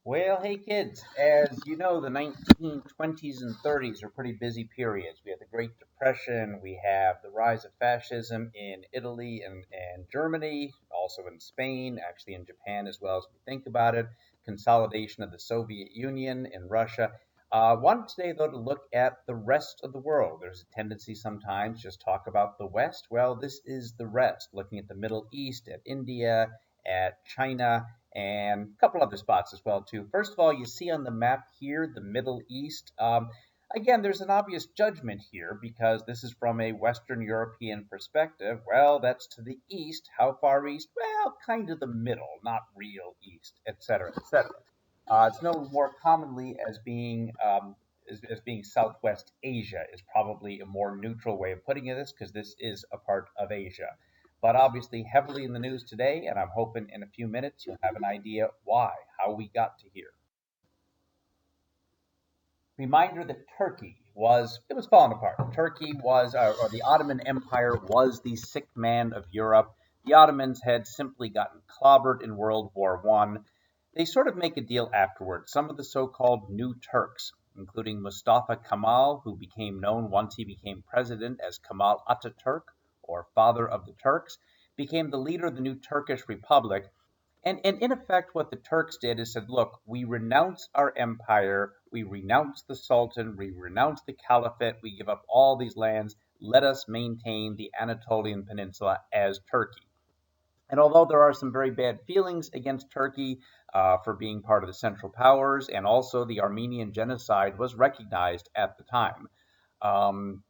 Well, hey kids, as you know, the 1920s and 30s are pretty busy periods. We have the Great Depression, we have the rise of fascism in Italy and Germany, also in Spain, actually in Japan as well as we think about it, consolidation of the Soviet Union in Russia. Wanted today, though, to look at the rest of the world. There's a tendency sometimes just talk about the West. Well, this is the rest, looking at the Middle East, at India, at China and a couple other spots as well too. First of all, you see on the map here the Middle East. Again, there's an obvious judgment here because this is from a Western European perspective. Well, that's to the east. How far east? Well, kind of the middle, not real east, etc., etc. It's known more commonly as being Southwest Asia is probably a more neutral way of putting this because this is a part of Asia. But obviously heavily in the news today, and I'm hoping in a few minutes you'll have an idea why, how we got to here. Reminder that Turkey was falling apart. Turkey was, or the Ottoman Empire was the sick man of Europe. The Ottomans had simply gotten clobbered in World War One. They sort of make a deal afterwards. Some of the so-called New Turks, including Mustafa Kemal, who became known once he became president as Kemal Ataturk, or Father of the Turks, became the leader of the new Turkish Republic. And in effect, what the Turks did is said, look, we renounce our empire, we renounce the Sultan, we renounce the Caliphate, we give up all these lands, let us maintain the Anatolian Peninsula as Turkey. And although there are some very bad feelings against Turkey for being part of the Central Powers, and also the Armenian genocide was recognized at the time,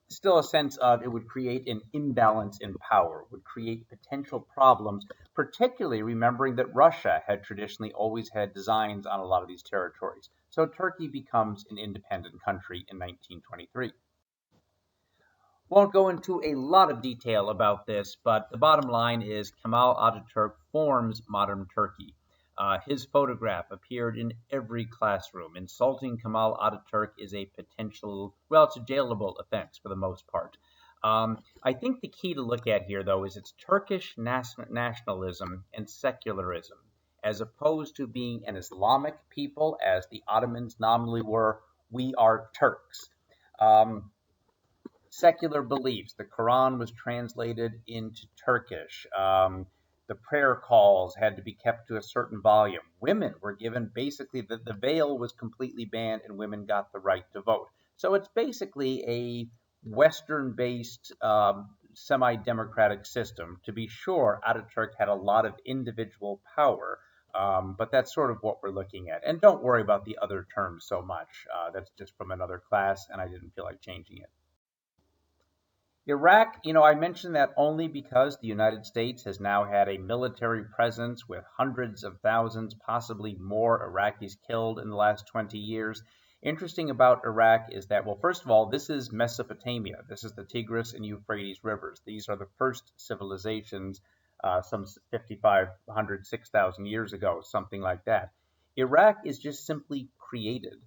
still a sense of it would create an imbalance in power, would create potential problems, particularly remembering that Russia had traditionally always had designs on a lot of these territories. So Turkey becomes an independent country in 1923. Won't go into a lot of detail about this, but the bottom line is Kemal Ataturk forms modern Turkey. His photograph appeared in every classroom. Insulting Kemal Ataturk is a potential, well, it's a jailable offense for the most part. I think the key to look at here, though, is it's Turkish nationalism and secularism, as opposed to being an Islamic people, as the Ottomans nominally were. We are Turks. Um, Secular beliefs. The Quran was translated into Turkish. The prayer calls had to be kept to a certain volume. Women were given basically the veil was completely banned, and women got the right to vote. So it's basically a Western based semi democratic system. To be sure, Ataturk had a lot of individual power. But that's sort of what we're looking at. And don't worry about the other terms so much. That's just from another class, and I didn't feel like changing it. Iraq, I mentioned that only because the United States has now had a military presence with hundreds of thousands, possibly more Iraqis killed in the last 20 years. Interesting about Iraq is that, well, first of all, this is Mesopotamia. This is the Tigris and Euphrates rivers. These are the first civilizations, some 5,500, 6,000 years ago, something like that. Iraq is just simply created.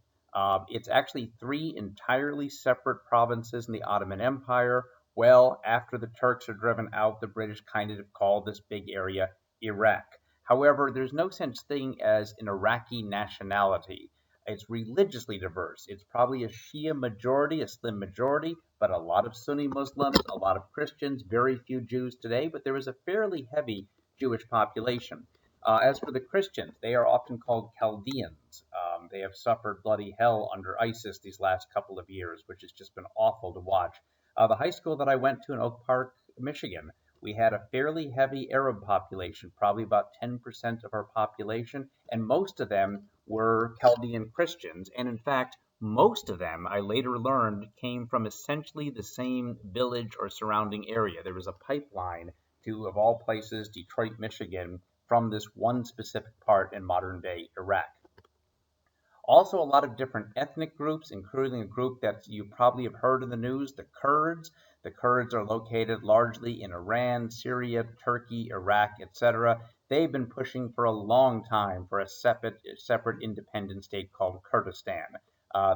It's actually three entirely separate provinces in the Ottoman Empire. Well, after the Turks are driven out, the British kind of called this big area Iraq. However, there's no such thing as an Iraqi nationality. It's religiously diverse. It's probably a Shia majority, a slim majority, but a lot of Sunni Muslims, a lot of Christians, very few Jews today, but there is a fairly heavy Jewish population. As for the Christians, they are often called Chaldeans. They have suffered bloody hell under ISIS these last couple of years, which has just been awful to watch. The high school that I went to in Oak Park, Michigan, we had a fairly heavy Arab population, probably about 10% of our population, and most of them were Chaldean Christians. And in fact, most of them, I later learned, came from essentially the same village or surrounding area. There was a pipeline to, of all places, Detroit, Michigan, from this one specific part in modern day Iraq. Also, a lot of different ethnic groups, including a group that you probably have heard in the news, the Kurds. The Kurds are located largely in Iran, Syria, Turkey, Iraq, etc. They've been pushing for a long time for a separate independent state called Kurdistan.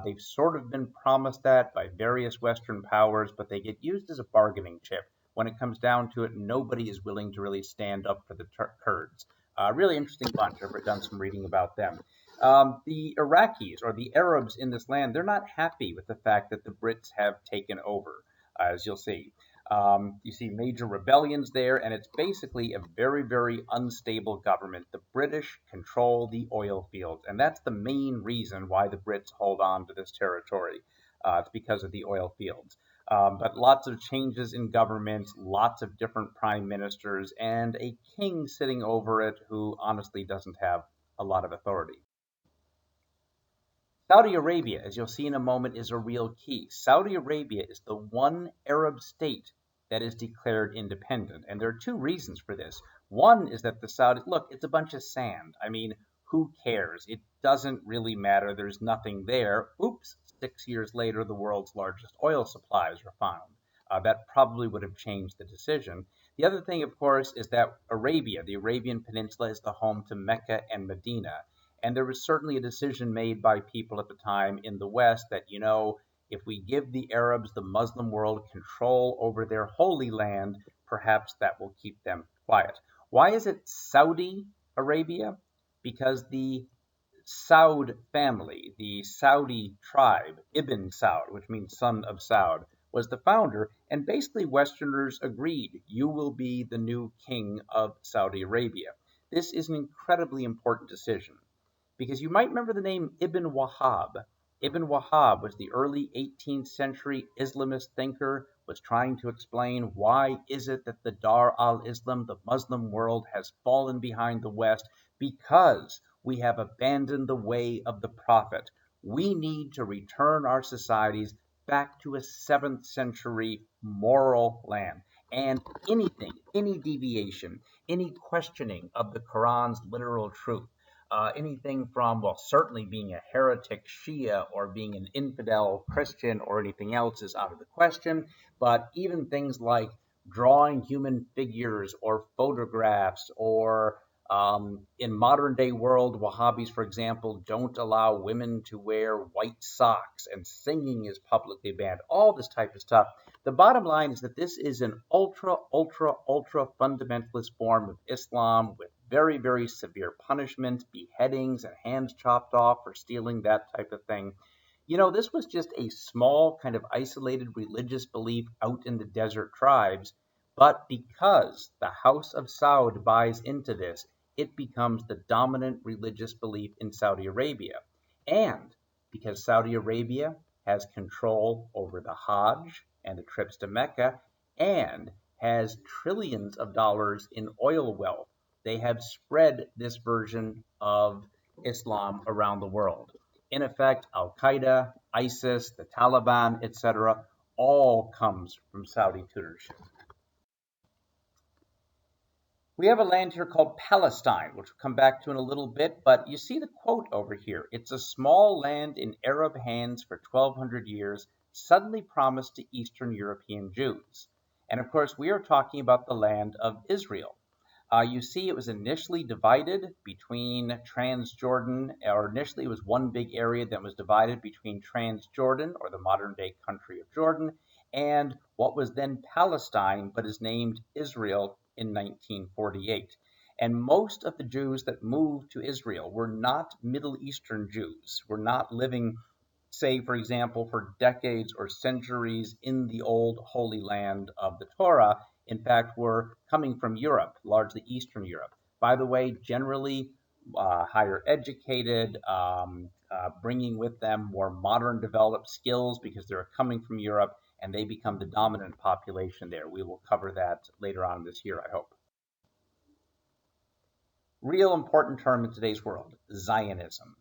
They've sort of been promised that by various Western powers, but they get used as a bargaining chip. When it comes down to it, nobody is willing to really stand up for the Kurds. Really interesting bunch. I've done some reading about them. The Iraqis or the Arabs in this land, they're not happy with the fact that the Brits have taken over, as you'll see. You see major rebellions there, and it's basically a very, very unstable government. The British control the oil fields, and that's the main reason why the Brits hold on to this territory. It's because of the oil fields. But lots of changes in government, lots of different prime ministers, and a king sitting over it who honestly doesn't have a lot of authority. Saudi Arabia, as you'll see in a moment, is a real key. Saudi Arabia is the one Arab state that is declared independent. And there are two reasons for this. One is that the Saudis, look, it's a bunch of sand. I mean, who cares? It doesn't really matter. There's nothing there. Oops, 6 years later, the world's largest oil supplies are found. That probably would have changed the decision. The other thing, of course, is that Arabia, the Arabian Peninsula, is the home to Mecca and Medina. And there was certainly a decision made by people at the time in the West that, if we give the Arabs, the Muslim world, control over their holy land, perhaps that will keep them quiet. Why is it Saudi Arabia? Because the Saud family, the Saudi tribe, Ibn Saud, which means son of Saud, was the founder, and basically Westerners agreed, you will be the new king of Saudi Arabia. This is an incredibly important decision because you might remember the name Ibn Wahhab. Ibn Wahhab was the early 18th century Islamist thinker, was trying to explain why is it that the Dar al-Islam, the Muslim world, has fallen behind the West because we have abandoned the way of the Prophet. We need to return our societies back to a 7th century moral land. And anything, any deviation, any questioning of the Quran's literal truth, anything from, well, certainly being a heretic Shia or being an infidel Christian or anything else is out of the question, but even things like drawing human figures or photographs or in modern day world, Wahhabis, for example, don't allow women to wear white socks and singing is publicly banned, all this type of stuff. The bottom line is that this is an ultra, ultra, ultra fundamentalist form of Islam with very, very severe punishment, beheadings, and hands chopped off for stealing, that type of thing. This was just a small, kind of isolated religious belief out in the desert tribes, but because the House of Saud buys into this, it becomes the dominant religious belief in Saudi Arabia. And because Saudi Arabia has control over the Hajj and the trips to Mecca and has trillions of dollars in oil wealth, they have spread this version of Islam around the world. In effect, Al Qaeda, ISIS, the Taliban, etc., all comes from Saudi tutorship. We have a land here called Palestine, which we'll come back to in a little bit, but you see the quote over here. It's a small land in Arab hands for 1,200 years, suddenly promised to Eastern European Jews. And of course, we are talking about the land of Israel. You see, it was initially divided between Transjordan, or initially it was one big area that was divided between Transjordan, or the modern day country of Jordan, and what was then Palestine, but is named Israel in 1948. And most of the Jews that moved to Israel were not Middle Eastern Jews, were not living, say, for example, for decades or centuries in the old Holy Land of the Torah. In fact, were coming from Europe, largely Eastern Europe. By the way, generally higher educated, bringing with them more modern developed skills because they're coming from Europe and they become the dominant population there. We will cover that later on this year, I hope. Real important term in today's world, Zionism.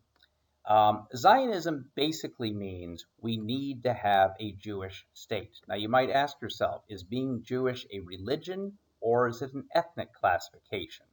Zionism basically means we need to have a Jewish state. Now, you might ask yourself, is being Jewish a religion or is it an ethnic classification?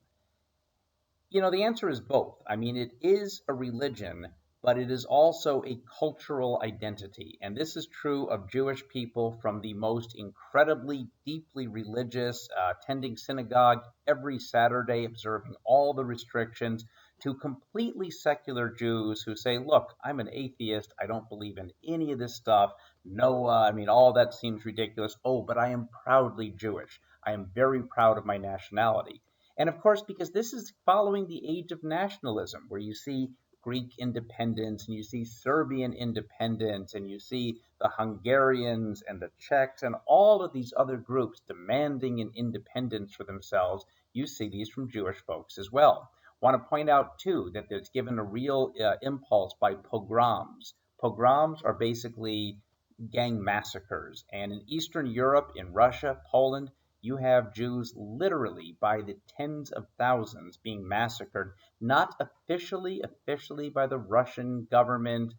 The answer is both. I mean, it is a religion, but it is also a cultural identity. And this is true of Jewish people from the most incredibly deeply religious, attending synagogue every Saturday, observing all the restrictions, to completely secular Jews who say, look, I'm an atheist. I don't believe in any of this stuff. Noah, all that seems ridiculous. Oh, but I am proudly Jewish. I am very proud of my nationality. And of course, because this is following the age of nationalism, where you see Greek independence, and you see Serbian independence, and you see the Hungarians and the Czechs and all of these other groups demanding an independence for themselves, you see these from Jewish folks as well. Want to point out too that there's given a real impulse by pogroms. Pogroms are basically gang massacres, and in Eastern Europe, in Russia, Poland, you have Jews literally by the tens of thousands being massacred, not officially by the Russian government.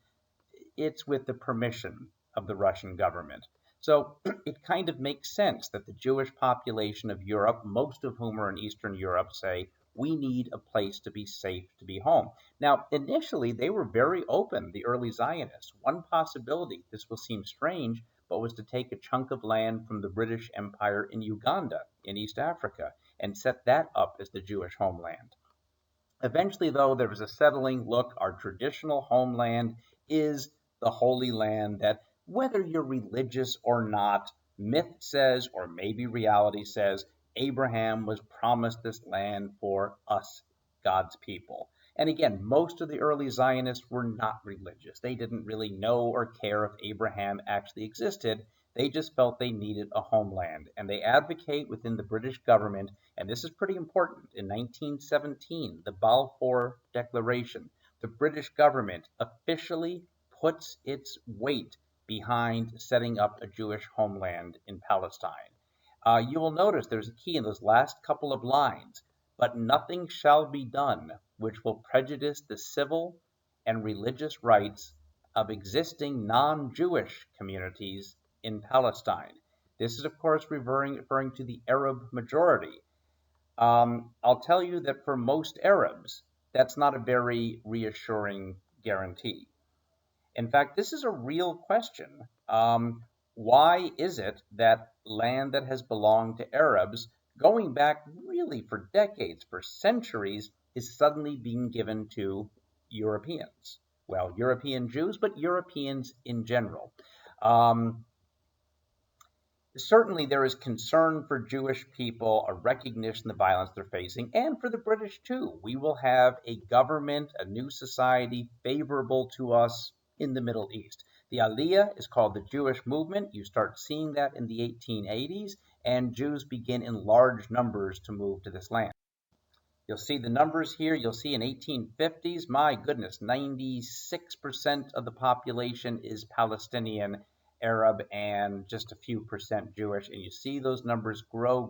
It's with the permission of the Russian government. So it kind of makes sense that the Jewish population of Europe, most of whom are in Eastern Europe, say, we need a place to be safe, to be home. Now, initially, they were very open, the early Zionists. One possibility, this will seem strange, but was to take a chunk of land from the British Empire in Uganda, in East Africa, and set that up as the Jewish homeland. Eventually, though, there was a settling look, our traditional homeland is the Holy Land that, whether you're religious or not, myth says, or maybe reality says, Abraham was promised this land for us, God's people. And again, most of the early Zionists were not religious. They didn't really know or care if Abraham actually existed. They just felt they needed a homeland. And they advocate within the British government, and this is pretty important, in 1917, the Balfour Declaration, the British government officially puts its weight behind setting up a Jewish homeland in Palestine. You will notice there's a key in those last couple of lines, but nothing shall be done which will prejudice the civil and religious rights of existing non-Jewish communities in Palestine. This is, of course, referring to the Arab majority. I'll tell you that for most Arabs, that's not a very reassuring guarantee. In fact, this is a real question. Why is it that land that has belonged to Arabs, going back really for decades, for centuries, is suddenly being given to Europeans? Well, European Jews, but Europeans in general. Certainly, there is concern for Jewish people, a recognition of the violence they're facing, and for the British too. We will have a government, a new society favorable to us in the Middle East. The Aliyah is called the Jewish movement. You start seeing that in the 1880s, and Jews begin in large numbers to move to this land. You'll see the numbers here. You'll see in 1850s, my goodness, 96% of the population is Palestinian, Arab, and just a few percent Jewish. And you see those numbers grow.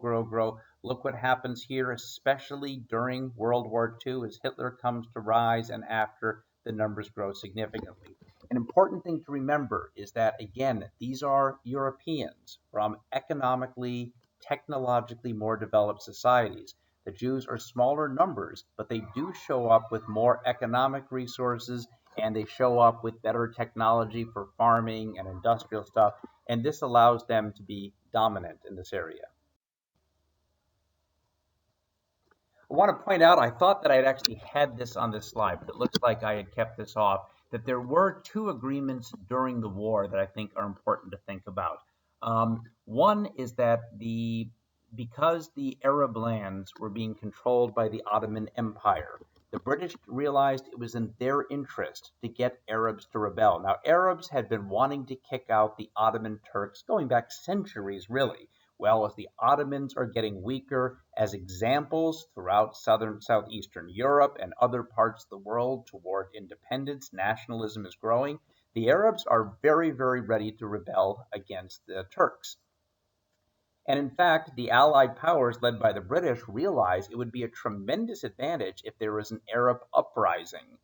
Look what happens here, especially during World War II as Hitler comes to rise, and after, the numbers grow significantly. An important thing to remember is that, again, these are Europeans from economically, technologically more developed societies. The Jews are smaller numbers, but they do show up with more economic resources, and they show up with better technology for farming and industrial stuff, and this allows them to be dominant in this area. I want to point out, I thought that I'd actually had this on this slide, but it looks like I had kept this off, that there were two agreements during the war that I think are important to think about. One is that because the Arab lands were being controlled by the Ottoman Empire, the British realized it was in their interest to get Arabs to rebel. Now, Arabs had been wanting to kick out the Ottoman Turks going back centuries, really. Well, as the Ottomans are getting weaker, as examples throughout southeastern Europe and other parts of the world toward independence, nationalism is growing, the Arabs are very, very ready to rebel against the Turks. And in fact, the Allied powers led by the British realized it would be a tremendous advantage if there was an Arab uprising,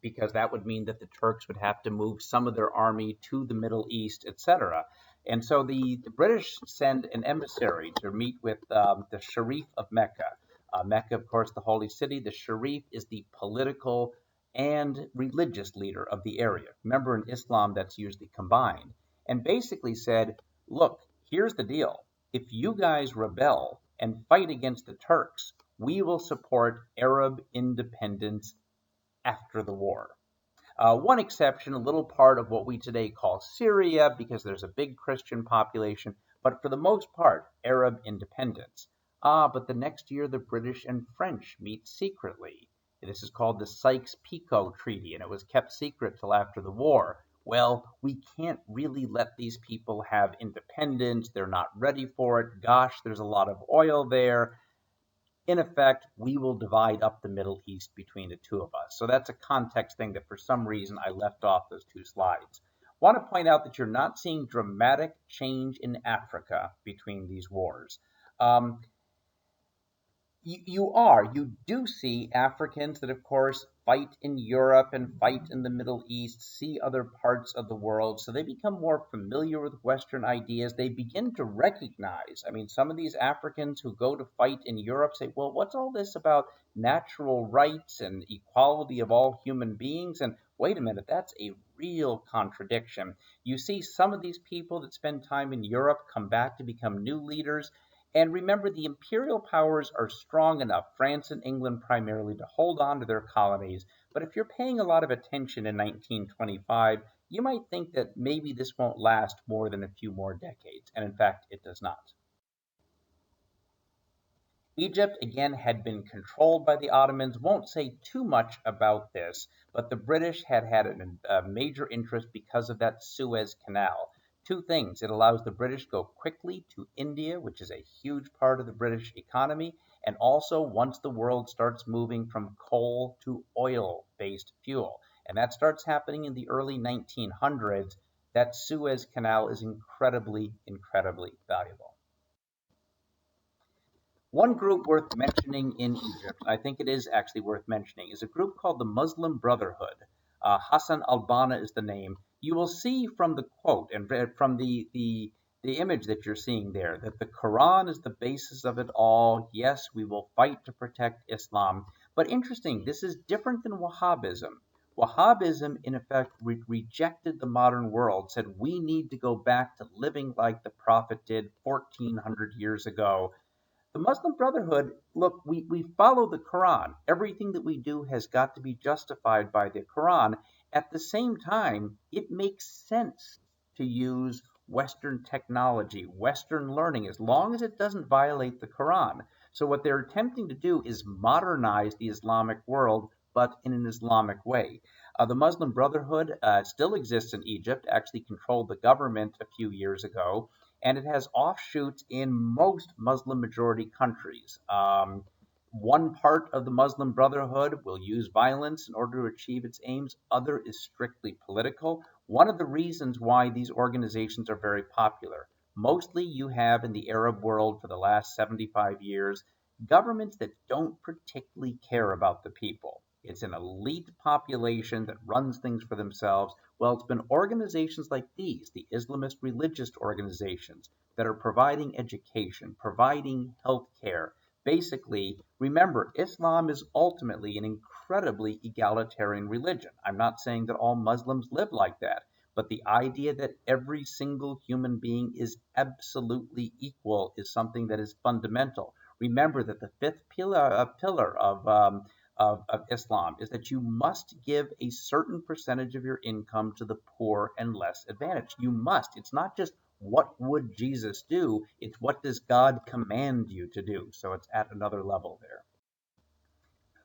because that would mean that the Turks would have to move some of their army to the Middle East, etc. And so the British send an emissary to meet with the Sharif of Mecca. Mecca, of course, the holy city. The Sharif is the political and religious leader of the area. Remember, in Islam, that's usually combined. And basically said, look, here's the deal. If you guys rebel and fight against the Turks, we will support Arab independence after the war. One exception, a little part of what we today call Syria, because there's a big Christian population, but for the most part, Arab independence. But the next year, the British and French meet secretly. This is called the Sykes-Picot Treaty, and it was kept secret till after the war. Well, we can't really let these people have independence. They're not ready for it. Gosh, there's a lot of oil there. In effect, we will divide up the Middle East between the two of us. So that's a context thing that for some reason I left off those two slides. I want to point out that you're not seeing dramatic change in Africa between these wars. Um, you do see Africans that, of course, fight in Europe and fight in the Middle East, see other parts of the world, so they become more familiar with Western ideas. They begin to recognize, I mean, some of these Africans who go to fight in Europe say, well, what's all this about natural rights and equality of all human beings? And wait a minute, that's a real contradiction. You see some of these people that spend time in Europe come back to become new leaders. And remember, the imperial powers are strong enough, France and England primarily, to hold on to their colonies. But if you're paying a lot of attention in 1925, you might think that maybe this won't last more than a few more decades. And in fact, it does not. Egypt, again, had been controlled by the Ottomans. Won't say too much about this, but the British had a major interest because of that Suez Canal. Two things. It allows the British to go quickly to India, which is a huge part of the British economy, and also once the world starts moving from coal to oil-based fuel. And that starts happening in the early 1900s. That Suez Canal is incredibly, incredibly valuable. One group worth mentioning in Egypt, I think it is actually worth mentioning, is a group called the Muslim Brotherhood. Hassan al-Banna is the name. You will see from the quote and from the image that you're seeing there that the Quran is the basis of it all. Yes, we will fight to protect Islam. But interesting, this is different than Wahhabism. Wahhabism, in effect, rejected the modern world, said we need to go back to living like the Prophet did 1400 years ago. The Muslim Brotherhood, look, we follow the Quran. Everything that we do has got to be justified by the Quran. At the same time, it makes sense to use Western technology, Western learning, as long as it doesn't violate the Quran. So what they're attempting to do is modernize the Islamic world, but in an Islamic way. The Muslim Brotherhood still exists in Egypt, actually controlled the government a few years ago, and it has offshoots in most Muslim majority countries. One part of the Muslim Brotherhood will use violence in order to achieve its aims, other is strictly political. One of the reasons why these organizations are very popular. Mostly you have in the Arab world for the last 75 years governments that don't particularly care about the people. It's an elite population that runs things for themselves. Well, it's been organizations like these, the Islamist religious organizations, that are providing education, providing health care. Basically, remember, Islam is ultimately an incredibly egalitarian religion. I'm not saying that all Muslims live like that, but the idea that every single human being is absolutely equal is something that is fundamental. Remember that the fifth pillar of Islam is that you must give a certain percentage of your income to the poor and less advantaged. You must. It's not just what would Jesus do, it's what does God command you to do. So it's at another level there.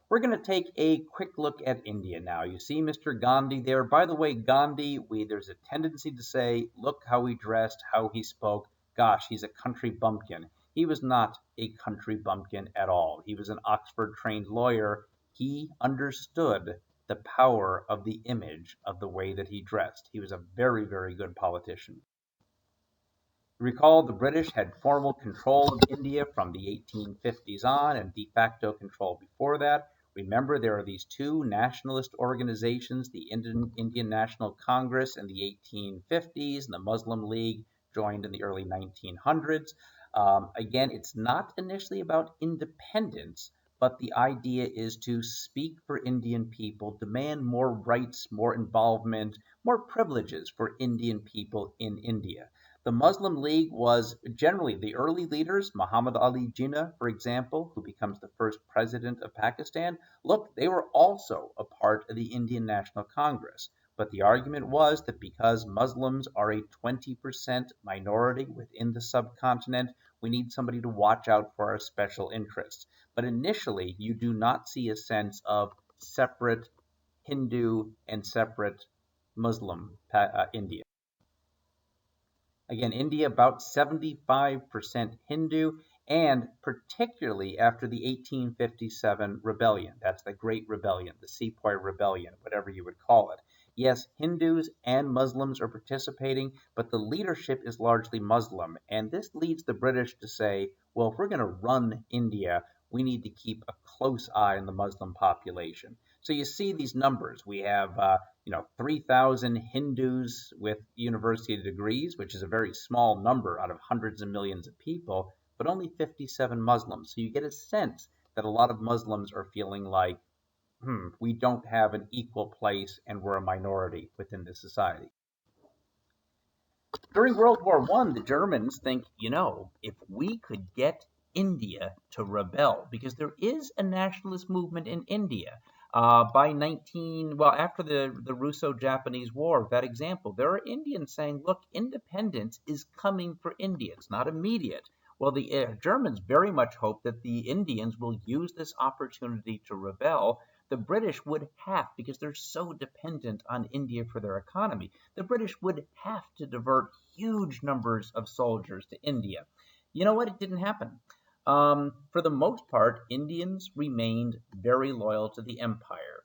We're going to take a quick look at India now. You see Mr. Gandhi there. By the way, Gandhi, there's a tendency to say, look how he dressed, how he spoke. Gosh, he's a country bumpkin. He was not a country bumpkin at all. He was an Oxford-trained lawyer. He understood the power of the image of the way that he dressed. He was a very, very good politician. Recall the British had formal control of India from the 1850s on and de facto control before that. Remember, there are these two nationalist organizations, the Indian National Congress in the 1850s and the Muslim League joined in the early 1900s. Again, it's not initially about independence, but the idea is to speak for Indian people, demand more rights, more involvement, more privileges for Indian people in India. The Muslim League was generally the early leaders, Muhammad Ali Jinnah, for example, who becomes the first president of Pakistan. Look, they were also a part of the Indian National Congress. But the argument was that because Muslims are a 20% minority within the subcontinent, we need somebody to watch out for our special interests. But initially, you do not see a sense of separate Hindu and separate Muslim India. Again, India about 75% Hindu, and particularly after the 1857 rebellion. That's the Great Rebellion, the Sepoy Rebellion, whatever you would call it. Yes, Hindus and Muslims are participating, but the leadership is largely Muslim. And this leads the British to say, well, if we're going to run India, we need to keep a close eye on the Muslim population. So you see these numbers. We have 3,000 Hindus with university degrees, which is a very small number out of hundreds of millions of people, but only 57 Muslims. So you get a sense that a lot of Muslims are feeling like, we don't have an equal place and we're a minority within the society. During World War I, the Germans think, if we could get India to rebel, because there is a nationalist movement in India. After the Russo-Japanese War, that example, there are Indians saying, look, independence is coming for India. It's not immediate. Well, the Germans very much hope that the Indians will use this opportunity to rebel. The British would have, because they're so dependent on India for their economy, the British would have to divert huge numbers of soldiers to India. You know what? It didn't happen. For the most part, Indians remained very loyal to the empire.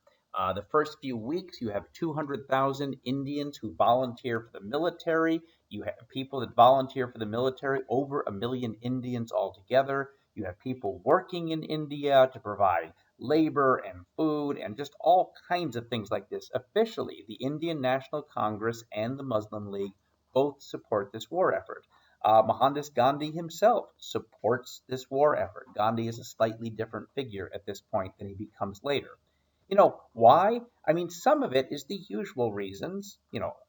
The first few weeks, you have 200,000 Indians who volunteer for the military. You have people that volunteer for the military, over 1 million Indians altogether. You have people working in India to provide labor and food and just all kinds of things like this. Officially, the Indian National Congress and the Muslim League both support this war effort. Mohandas Gandhi himself supports this war effort. Gandhi is a slightly different figure at this point than he becomes later. Why? I mean, some of it is the usual reasons,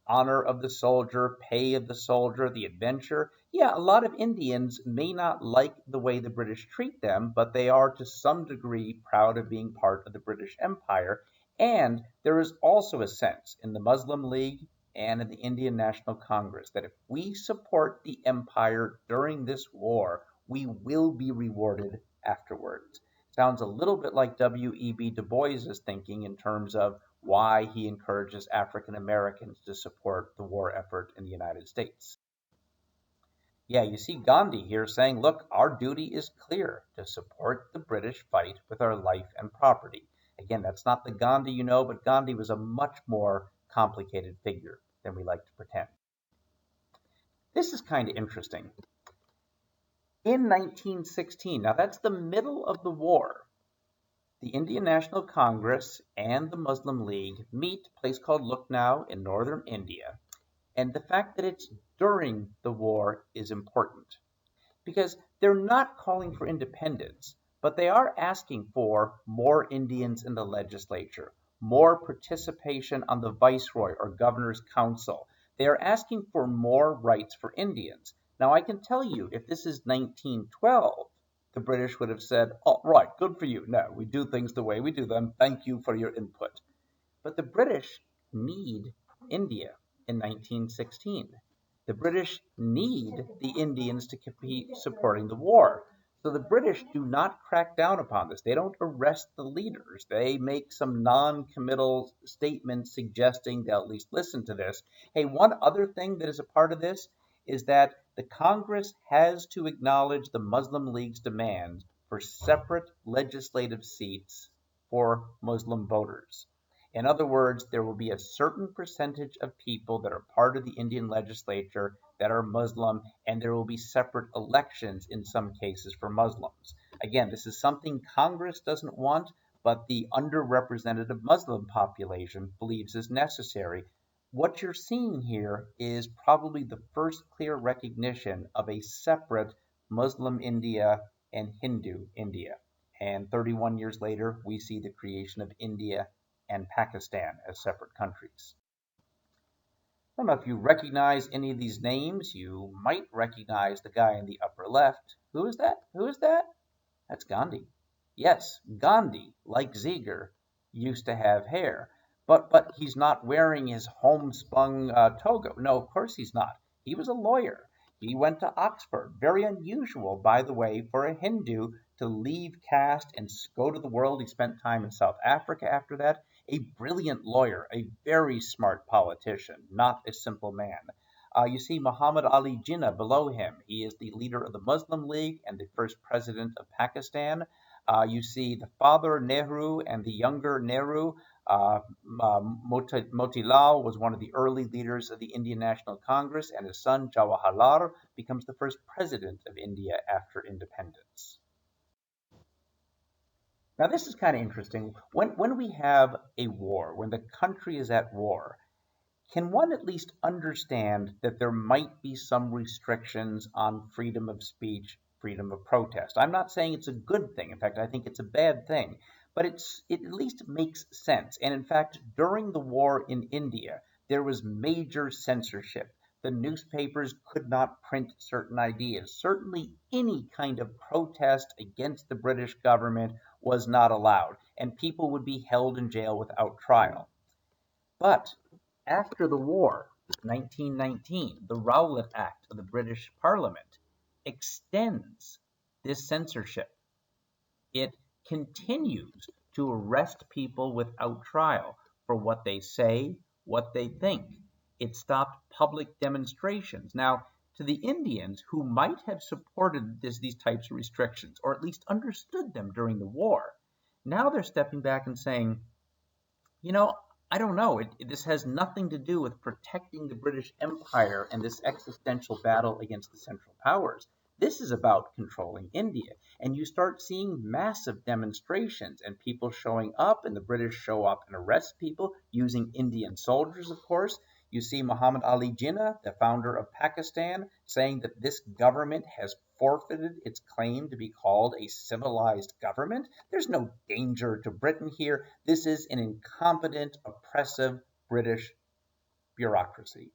honor of the soldier, pay of the soldier, the adventure. Yeah, a lot of Indians may not like the way the British treat them, but they are to some degree proud of being part of the British Empire. And there is also a sense in the Muslim League and in the Indian National Congress that if we support the empire during this war, we will be rewarded afterwards. Sounds a little bit like W.E.B. Du Bois's thinking in terms of why he encourages African Americans to support the war effort in the United States. Yeah, you see Gandhi here saying, look, our duty is clear to support the British fight with our life and property. Again, that's not the Gandhi you know, but Gandhi was a much more complicated figure than we like to pretend. This is kind of interesting. In 1916, now that's the middle of the war, the Indian National Congress and the Muslim League meet a place called Lucknow in northern India. And the fact that it's during the war is important because they're not calling for independence, but they are asking for more Indians in the legislature, more participation on the viceroy or governor's council. They are asking for more rights for Indians. Now, I can tell you, if this is 1912, the British would have said, oh, right, good for you. No, we do things the way we do them. Thank you for your input. But the British need India in 1916. The British need the Indians to keep supporting the war. So the British do not crack down upon this. They don't arrest the leaders. They make some non-committal statements suggesting they'll at least listen to this. Hey, one other thing that is a part of this is that the Congress has to acknowledge the Muslim League's demand for separate legislative seats for Muslim voters. In other words, there will be a certain percentage of people that are part of the Indian legislature that are Muslim, and there will be separate elections in some cases for Muslims. Again, this is something Congress doesn't want, but the underrepresented Muslim population believes is necessary. What you're seeing here is probably the first clear recognition of a separate Muslim India and Hindu India. And 31 years later, we see the creation of India and Pakistan as separate countries. I don't know if you recognize any of these names. You might recognize the guy in the upper left. Who is that? Who is that? That's Gandhi. Yes, Gandhi, like Ziegler, used to have hair. But he's not wearing his homespun toga. No, of course he's not. He was a lawyer. He went to Oxford. Very unusual, by the way, for a Hindu to leave caste and go to the world. He spent time in South Africa after that. A brilliant lawyer, a very smart politician, not a simple man. You see Muhammad Ali Jinnah below him. He is the leader of the Muslim League and the first president of Pakistan. You see the father Nehru and the younger Nehru. Motilal was one of the early leaders of the Indian National Congress, and his son Jawaharlal becomes the first president of India after independence. Now, this is kind of interesting. When we have a war, when the country is at war, can one at least understand that there might be some restrictions on freedom of speech, freedom of protest? I'm not saying it's a good thing. In fact, I think it's a bad thing. But it at least makes sense. And in fact, during the war in India, there was major censorship. The newspapers could not print certain ideas. Certainly, any kind of protest against the British government was not allowed, and people would be held in jail without trial. But after the war, 1919, the Rowlatt Act of the British Parliament extends this censorship. It continues to arrest people without trial for what they say, what they think. It stopped public demonstrations. Now, to the Indians who might have supported these types of restrictions, or at least understood them during the war, now they're stepping back and saying, you know, I don't know. This has nothing to do with protecting the British Empire and this existential battle against the Central Powers. This is about controlling India. And you start seeing massive demonstrations and people showing up, and the British show up and arrest people using Indian soldiers, of course. You see Muhammad Ali Jinnah, the founder of Pakistan, saying that this government has forfeited its claim to be called a civilized government. There's no danger to Britain here. This is an incompetent, oppressive British bureaucracy.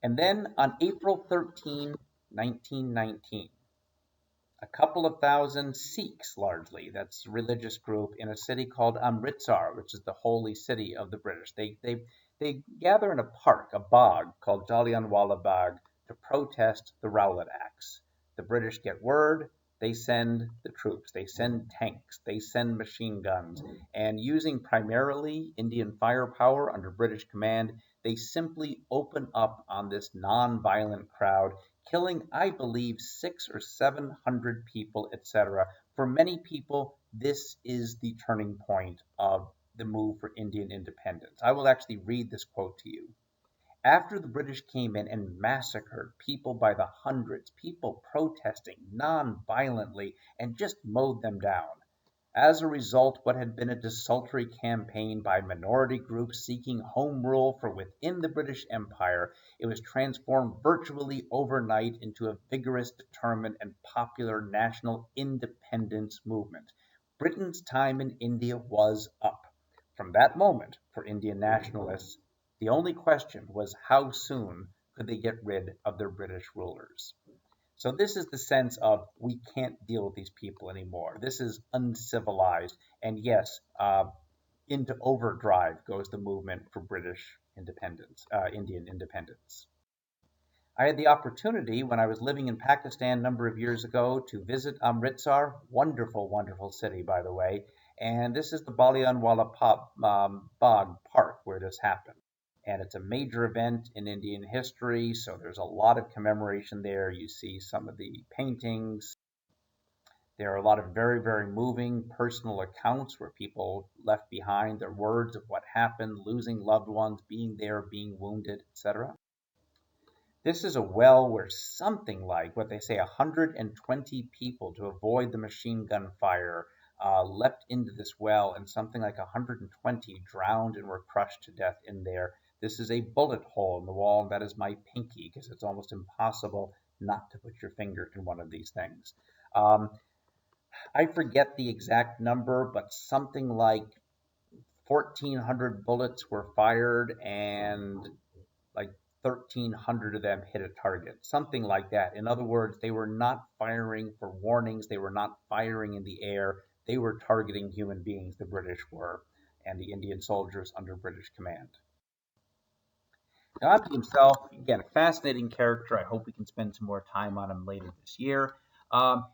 And then on April 13, 1919, a couple of thousand Sikhs, largely, that's a religious group, in a city called Amritsar, which is the holy city of the British. They gather in a park, a bog called Jallianwala Bagh, to protest the Rowlatt Acts. The British get word, they send the troops, they send tanks, they send machine guns, and using primarily Indian firepower under British command, they simply open up on this non-violent crowd, killing, I believe, 600 or 700 people, etc. For many people, this is the turning point of the move for Indian independence. I will actually read this quote to you. After the British came in and massacred people by the hundreds, people protesting non-violently and just mowed them down. As a result, what had been a desultory campaign by minority groups seeking home rule for within the British Empire, it was transformed virtually overnight into a vigorous, determined, and popular national independence movement. Britain's time in India was up. From that moment, for Indian nationalists, the only question was how soon could they get rid of their British rulers. So this is the sense of we can't deal with these people anymore. This is uncivilized. And yes, into overdrive goes the movement for British independence, Indian independence. I had the opportunity when I was living in Pakistan a number of years ago to visit Amritsar. Wonderful, wonderful city, by the way. And this is the Jallianwala Bagh Park where this happened. And it's a major event in Indian history, so there's a lot of commemoration there. You see some of the paintings. There are a lot of very, very moving personal accounts where people left behind their words of what happened, losing loved ones, being there, being wounded, etc. This is a well where something like what they say 120 people, to avoid the machine gun fire, leapt into this well, and something like 120 drowned and were crushed to death in there. This is a bullet hole in the wall, and that is my pinky, because it's almost impossible not to put your finger in one of these things. I forget the exact number, but something like 1,400 bullets were fired, and like 1,300 of them hit a target, something like that. In other words, they were not firing for warnings, they were not firing in the air, they were targeting human beings, the British were, and the Indian soldiers under British command. Gandhi himself, again, a fascinating character. I hope we can spend some more time on him later this year.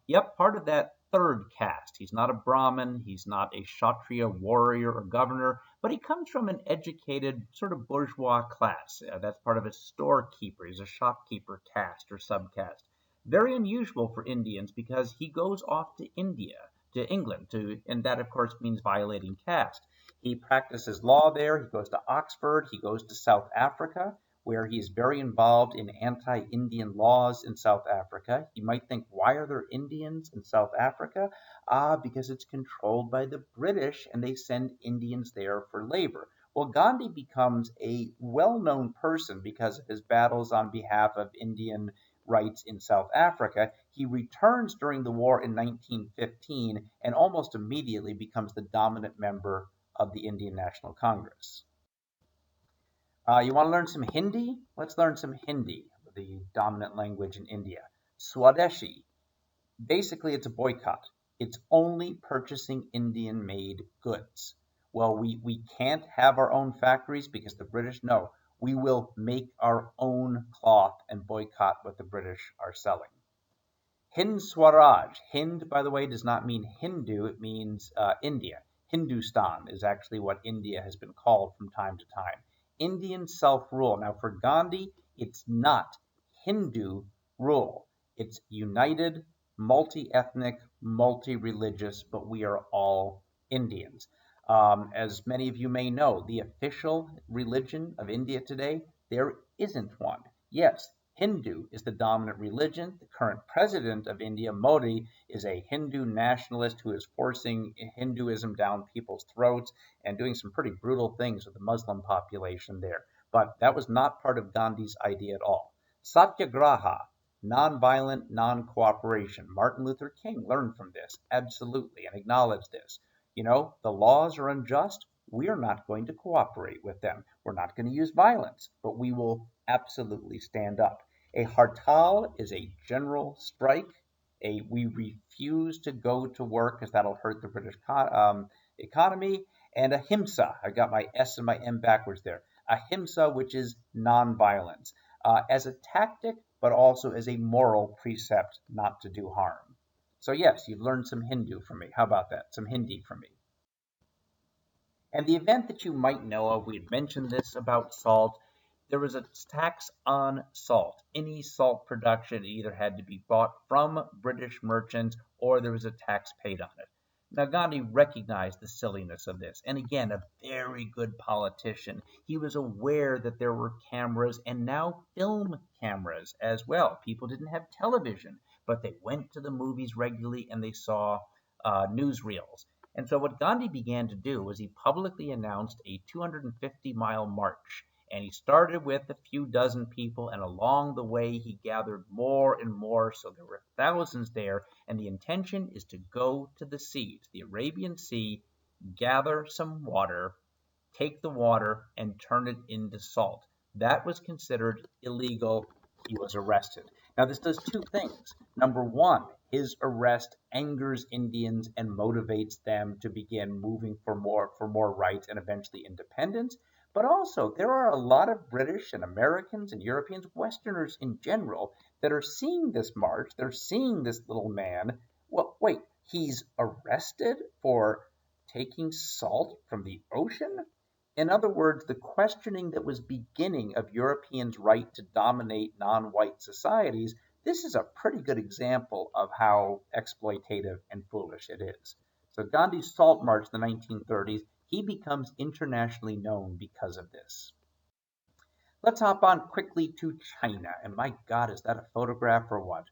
Yep, part of that third caste. He's not a Brahmin, he's not a Kshatriya warrior or governor, but he comes from an educated sort of bourgeois class. That's part of a storekeeper. He's a shopkeeper caste or subcaste. Very unusual for Indians because he goes off to India, to England, and that of course means violating caste. He practices law there. He goes to Oxford. He goes to South Africa, where he's very involved in anti Indian laws in South Africa. You might think, why are there Indians in South Africa? Because it's controlled by the British and they send Indians there for labor. Well, Gandhi becomes a well known person because of his battles on behalf of Indian rights in South Africa. He returns during the war in 1915 and almost immediately becomes the dominant member of the Indian National Congress. You want to learn some Hindi? Let's learn some Hindi, the dominant language in India. Swadeshi. Basically, it's a boycott. It's only purchasing Indian made goods. Well, we can't have our own factories because the British know we will make our own cloth and boycott what the British are selling. Hind Swaraj. Hind, by the way, does not mean Hindu, it means India. Hindustan is actually what India has been called from time to time. Indian self rule. Now, for Gandhi, it's not Hindu rule, it's united, multi ethnic, multi religious, but we are all Indians. As many of you may know, the official religion of India today, there isn't one. Yes, Hindu is the dominant religion. The current president of India, Modi, is a Hindu nationalist who is forcing Hinduism down people's throats and doing some pretty brutal things with the Muslim population there. But that was not part of Gandhi's idea at all. Satyagraha, nonviolent non-cooperation. Martin Luther King learned from this, absolutely, and acknowledged this. You know, the laws are unjust. We're not going to cooperate with them. We're not going to use violence, but we will absolutely stand up. A hartal is a general strike. We refuse to go to work because that'll hurt the British economy. And ahimsa, I got my S and my M backwards there. Ahimsa, which is nonviolence, as a tactic, but also as a moral precept not to do harm. So yes, you've learned some Hindu from me. How about that? Some Hindi from me. And the event that you might know of, we had mentioned this about salt. There was a tax on salt. Any salt production either had to be bought from British merchants or there was a tax paid on it. Now, Gandhi recognized the silliness of this, and again, a very good politician. He was aware that there were cameras and now film cameras as well. People didn't have television, but they went to the movies regularly and they saw newsreels. And so, what Gandhi began to do was he publicly announced a 250-mile march. And he started with a few dozen people, and along the way, he gathered more and more. So there were thousands there. And the intention is to go to the sea, to the Arabian Sea, gather some water, take the water, and turn it into salt. That was considered illegal. He was arrested. Now, this does two things. Number one, his arrest angers Indians and motivates them to begin moving for more rights and eventually independence. But also, there are a lot of British and Americans and Europeans, Westerners in general, that are seeing this march. They're seeing this little man. Well, wait, he's arrested for taking salt from the ocean? In other words, the questioning that was beginning of Europeans' right to dominate non-white societies, this is a pretty good example of how exploitative and foolish it is. So Gandhi's Salt March in the 1930s, he becomes internationally known because of this. Let's hop on quickly to China. And my God, is that a photograph or what?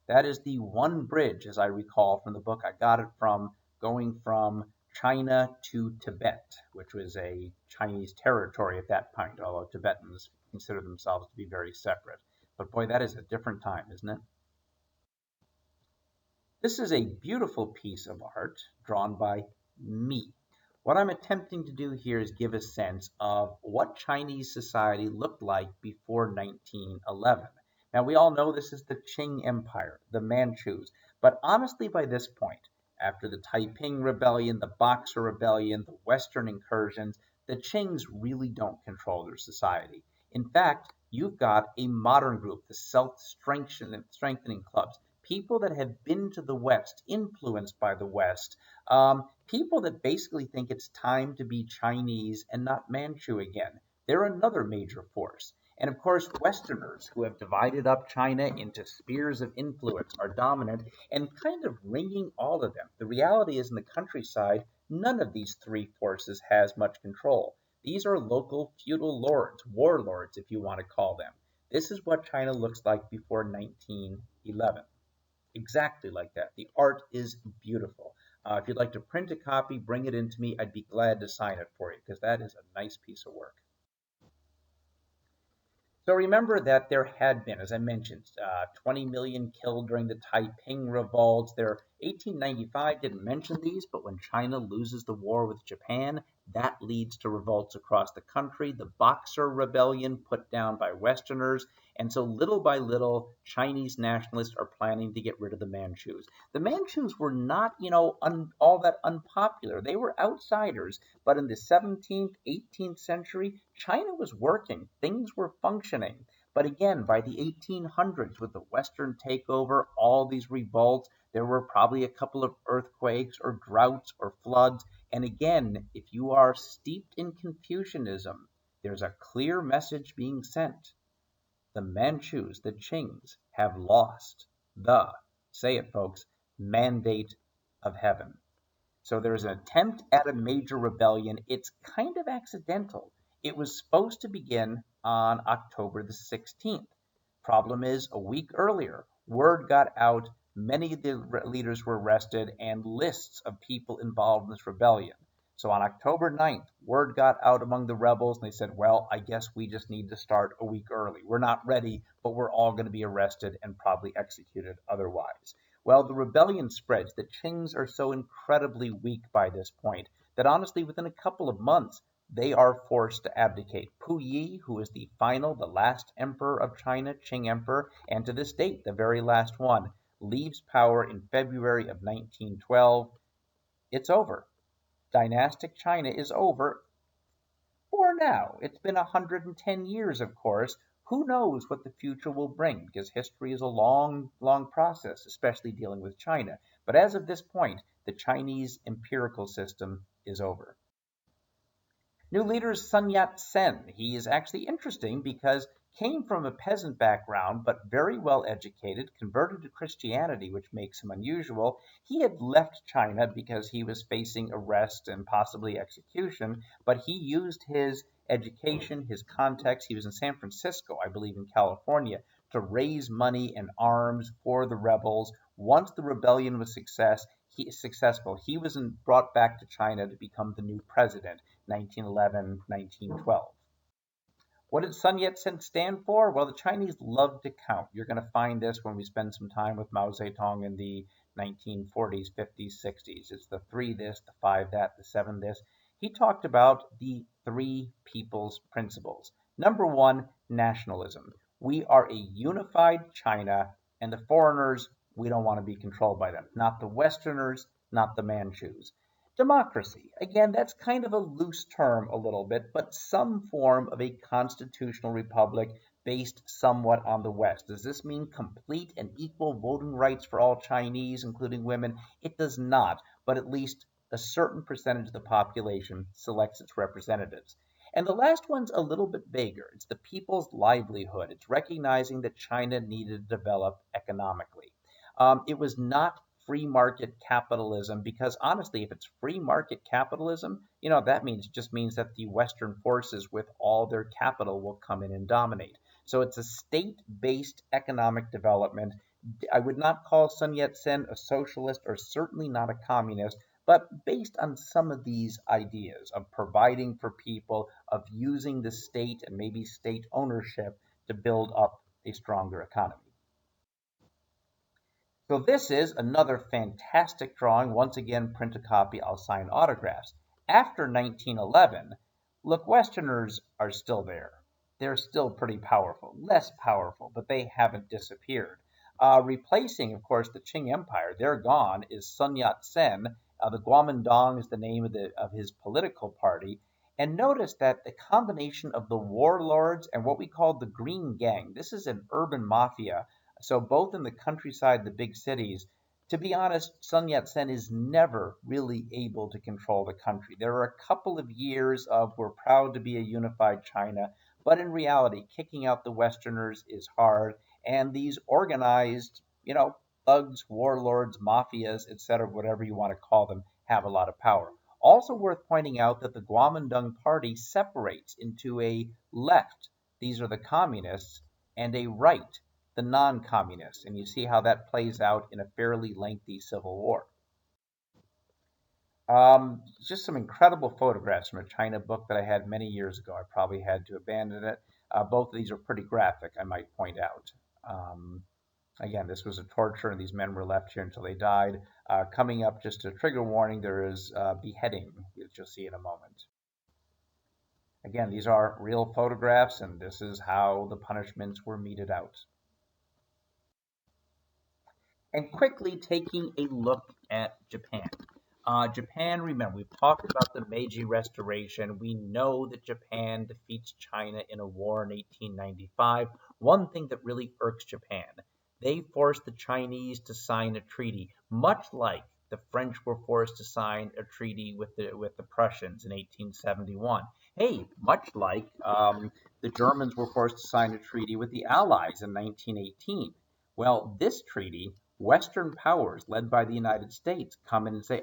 That is the one bridge, as I recall from the book I got it from, going from China to Tibet, which was a Chinese territory at that point, although Tibetans consider themselves to be very separate. But boy, that is a different time, isn't it? This is a beautiful piece of art drawn by me. What I'm attempting to do here is give a sense of what Chinese society looked like before 1911. Now, we all know this is the Qing Empire, the Manchus, but honestly, by this point, after the Taiping Rebellion, the Boxer Rebellion, the Western incursions, the Qings really don't control their society. In fact, you've got a modern group, the self-strengthening clubs, people that have been to the West, influenced by the West, people that basically think it's time to be Chinese and not Manchu again. They're another major force. And of course, Westerners who have divided up China into spheres of influence are dominant and kind of ringing all of them. The reality is, in the countryside, none of these three forces has much control. These are local feudal lords, warlords, if you want to call them. This is what China looks like before 1911. Exactly like that. The art is beautiful. If you'd like to print a copy, bring it in to me. I'd be glad to sign it for you because that is a nice piece of work. So remember that there had been, as I mentioned, 20 million killed during the Taiping revolts. There, 1895 didn't mention these, but when China loses the war with Japan, that leads to revolts across the country. The Boxer Rebellion put down by Westerners, and so little by little, Chinese nationalists are planning to get rid of the Manchus. The Manchus were not, all that unpopular. They were outsiders, but in the 17th, 18th century, China was working. Things were functioning. But again, by the 1800s, with the Western takeover, all these revolts, there were probably a couple of earthquakes or droughts or floods. And again, if you are steeped in Confucianism, there's a clear message being sent. The Manchus, the Qings, have lost the, say it folks, mandate of heaven. So there's an attempt at a major rebellion. It's kind of accidental. It was supposed to begin on October the 16th. Problem is, a week earlier, word got out, many of the leaders were arrested, and lists of people involved in this rebellion. So on October 9th, word got out among the rebels, and they said, well, I guess we just need to start a week early. We're not ready, but we're all going to be arrested and probably executed otherwise. Well, the rebellion spreads. The Qings are so incredibly weak by this point that honestly, within a couple of months, they are forced to abdicate. Puyi, who is the last emperor of China, Qing emperor, and to this date, the very last one, leaves power in February of 1912. It's over. Dynastic China is over for now. It's been 110 years, of course. Who knows what the future will bring, because history is a long, long process, especially dealing with China. But as of this point, the Chinese empirical system is over. New leader is Sun Yat-sen. He is actually interesting because came from a peasant background, but very well educated, converted to Christianity, which makes him unusual. He had left China because he was facing arrest and possibly execution, but he used his education, his context. He was in San Francisco, I believe, in California, to raise money and arms for the rebels. Once the rebellion was successful, he was brought back to China to become the new president, 1911, 1912. What did Sun Yat-sen stand for? Well, the Chinese love to count. You're going to find this when we spend some time with Mao Zedong in the 1940s, 50s, 60s. It's the 3 this, the 5 that, the 7 this. He talked about the 3 people's principles. Number 1, nationalism. We are a unified China, and the foreigners, we don't want to be controlled by them. Not the Westerners, not the Manchus. Democracy. Again, that's kind of a loose term a little bit, but some form of a constitutional republic based somewhat on the West. Does this mean complete and equal voting rights for all Chinese, including women? It does not, but at least a certain percentage of the population selects its representatives. And the last one's a little bit vaguer. It's the people's livelihood. It's recognizing that China needed to develop economically. It was not free market capitalism because honestly, if it's free market capitalism, that just means that the Western forces with all their capital will come in and dominate. So it's a state-based economic development. I would not call Sun Yat-sen a socialist or certainly not a communist, but based on some of these ideas of providing for people, of using the state and maybe state ownership to build up a stronger economy. So this is another fantastic drawing. Once again, print a copy, I'll sign autographs. After 1911, look, Westerners are still there. They're still pretty powerful, less powerful, but they haven't disappeared. Replacing, of course, the Qing Empire, they're gone, is Sun Yat-sen. The Kuomintang is the name of his political party. And notice that the combination of the warlords and what we call the Green Gang, this is an urban mafia. So, both in the countryside, the big cities, to be honest, Sun Yat sen is never really able to control the country. There are a couple of years of we're proud to be a unified China, but in reality, kicking out the Westerners is hard. And these organized, thugs, warlords, mafias, etc., whatever you want to call them, have a lot of power. Also worth pointing out that the Kuomintang Party separates into a left, these are the communists, and a right, the non-communists. And you see how that plays out in a fairly lengthy civil war. Just some incredible photographs from a China book that I had many years ago. I probably had to abandon it. Both of these are pretty graphic, I might point out. Um, Again, this was a torture, and these men were left here until they died. Coming up, just a trigger warning, there is beheading, which you'll see in a moment. Again, these are real photographs, and this is how the punishments were meted out. And quickly taking a look at Japan. Japan, remember, we've talked about the Meiji Restoration. We know that Japan defeats China in a war in 1895. One thing that really irks Japan, they forced the Chinese to sign a treaty, much like the French were forced to sign a treaty with the Prussians in 1871. Hey, much like the Germans were forced to sign a treaty with the Allies in 1918. Well, this treaty, Western powers led by the United States come in and say,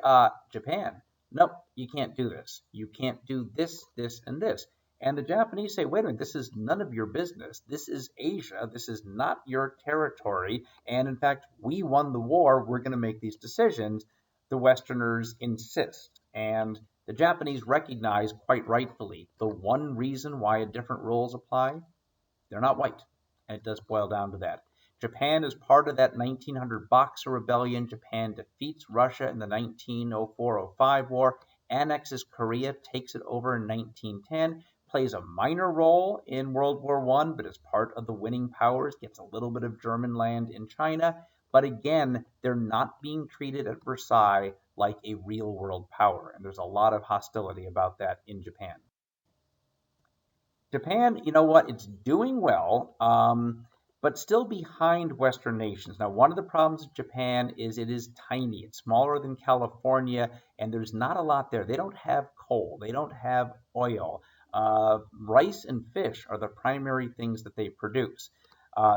Japan, no, you can't do this. You can't do this, this, and this. And the Japanese say, wait a minute, this is none of your business. This is Asia. This is not your territory. And in fact, we won the war. We're going to make these decisions. The Westerners insist. And the Japanese recognize quite rightfully the one reason why different rules apply, they're not white. And it does boil down to that. Japan is part of that 1900 Boxer Rebellion. Japan defeats Russia in the 1904-05 war, annexes Korea, takes it over in 1910, plays a minor role in World War I, but is part of the winning powers, gets a little bit of German land in China. But again, they're not being treated at Versailles like a real world power, and there's a lot of hostility about that in Japan. Japan, you know what, it's doing well, but still behind Western nations. Now, one of the problems with Japan is it is tiny. It's smaller than California, and there's not a lot there. They don't have coal. They don't have oil. Rice and fish are the primary things that they produce.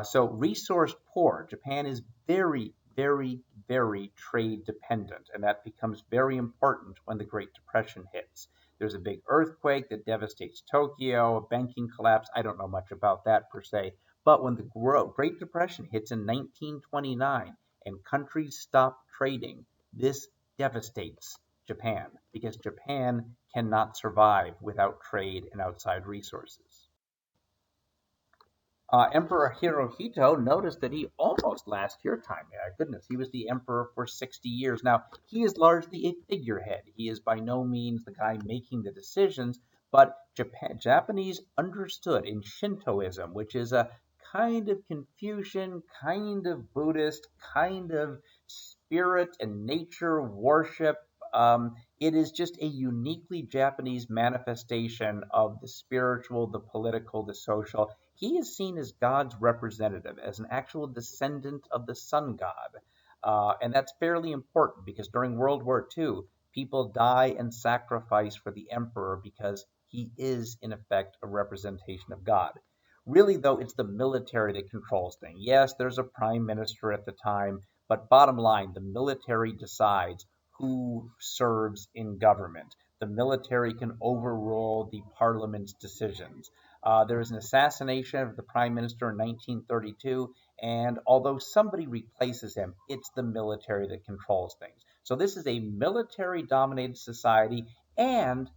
So resource poor. Japan is very, very, very trade dependent, and that becomes very important when the Great Depression hits. There's a big earthquake that devastates Tokyo, a banking collapse. I don't know much about that per se. But when the Great Depression hits in 1929 and countries stop trading, this devastates Japan because Japan cannot survive without trade and outside resources. Emperor Hirohito noticed that he almost lasts your time. Goodness, he was the emperor for 60 years. Now, he is largely a figurehead. He is by no means the guy making the decisions, but Japanese understood in Shintoism, which is a kind of Confucian, kind of Buddhist, kind of spirit and nature worship. It is just a uniquely Japanese manifestation of the spiritual, the political, the social. He is seen as God's representative, as an actual descendant of the sun god. And that's fairly important because during World War II, people die and sacrifice for the emperor because he is, in effect, a representation of God. Really, though, it's the military that controls things. Yes, there's a prime minister at the time, but bottom line, the military decides who serves in government. The military can overrule the parliament's decisions. There was an assassination of the prime minister in 1932, and although somebody replaces him, it's the military that controls things. So this is a military-dominated society and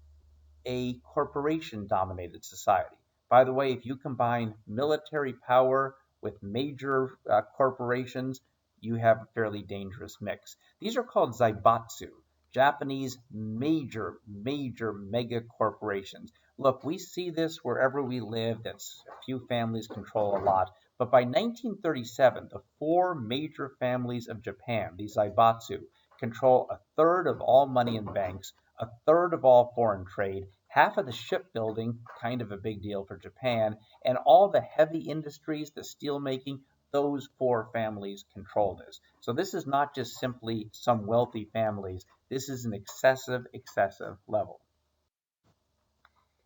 a corporation-dominated society. By the way, if you combine military power with major corporations, you have a fairly dangerous mix. These are called zaibatsu, Japanese major mega corporations. Look, we see this wherever we live. That's a few families control a lot. But by 1937, the four major families of Japan, the zaibatsu, control a third of all money in banks, a third of all foreign trade, Half of the shipbuilding, kind of a big deal for Japan, and all the heavy industries, the steel making, those four families control this. So this is not just simply some wealthy families. This is an excessive level.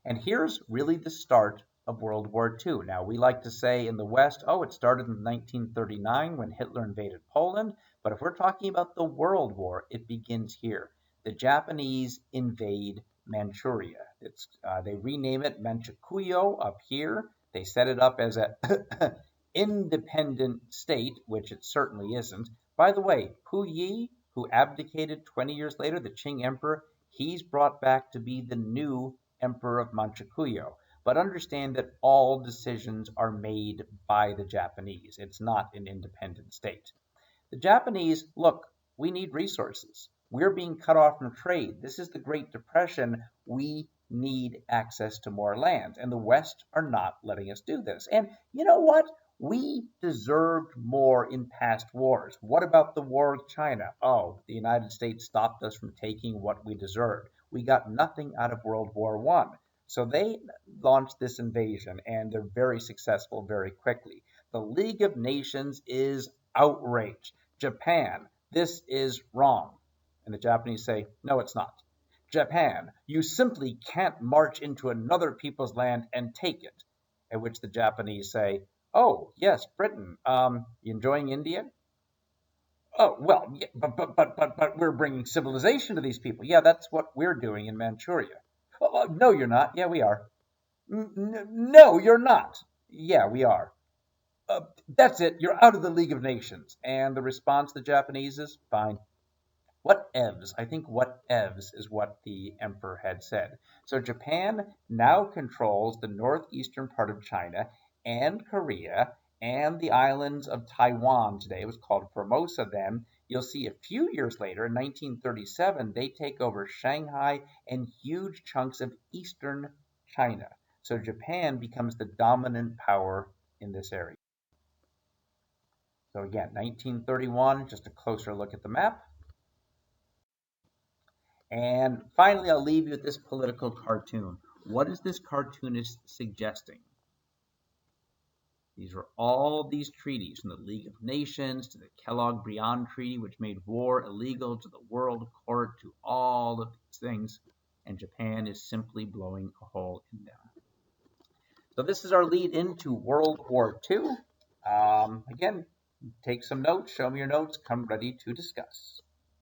And here's really the start of World War II. Now, we like to say in the West, oh, it started in 1939 when Hitler invaded Poland. But if we're talking about the World War, it begins here. The Japanese invade Manchuria. They rename it Manchukuo up here. They set it up as an independent state, which it certainly isn't. By the way, Puyi, who abdicated 20 years later, the Qing emperor, he's brought back to be the new Emperor of Manchukuo. But understand that all decisions are made by the Japanese. It's not an independent state. The Japanese, look, we need resources. We're being cut off from trade. This is the Great Depression. We need access to more land. And the West are not letting us do this. And you know what? We deserved more in past wars. What about the war with China? Oh, the United States stopped us from taking what we deserved. We got nothing out of World War I. So they launched this invasion, and they're very successful very quickly. The League of Nations is outraged. Japan, this is wrong. And the Japanese say, no, it's not. Japan, you simply can't march into another people's land and take it. At which the Japanese say, oh, yes, Britain, you enjoying India? Oh, well, yeah, but we're bringing civilization to these people. Yeah, that's what we're doing in Manchuria. Oh, no, you're not. Yeah, we are. No, you're not. Yeah, we are. That's it. You're out of the League of Nations. And the response to the Japanese is fine. What evs? I think what evs is what the emperor had said. So Japan now controls the northeastern part of China and Korea and the islands of Taiwan today. It was called Formosa then. You'll see a few years later, in 1937, they take over Shanghai and huge chunks of eastern China. So Japan becomes the dominant power in this area. So again, 1931, just a closer look at the map. And finally, I'll leave you with this political cartoon. What is this cartoonist suggesting? These are all these treaties, from the League of Nations to the Kellogg-Briand Treaty, which made war illegal, to the World Court, to all of these things. And Japan is simply blowing a hole in them. So this is our lead into World War II. Again, take some notes, show me your notes, come ready to discuss.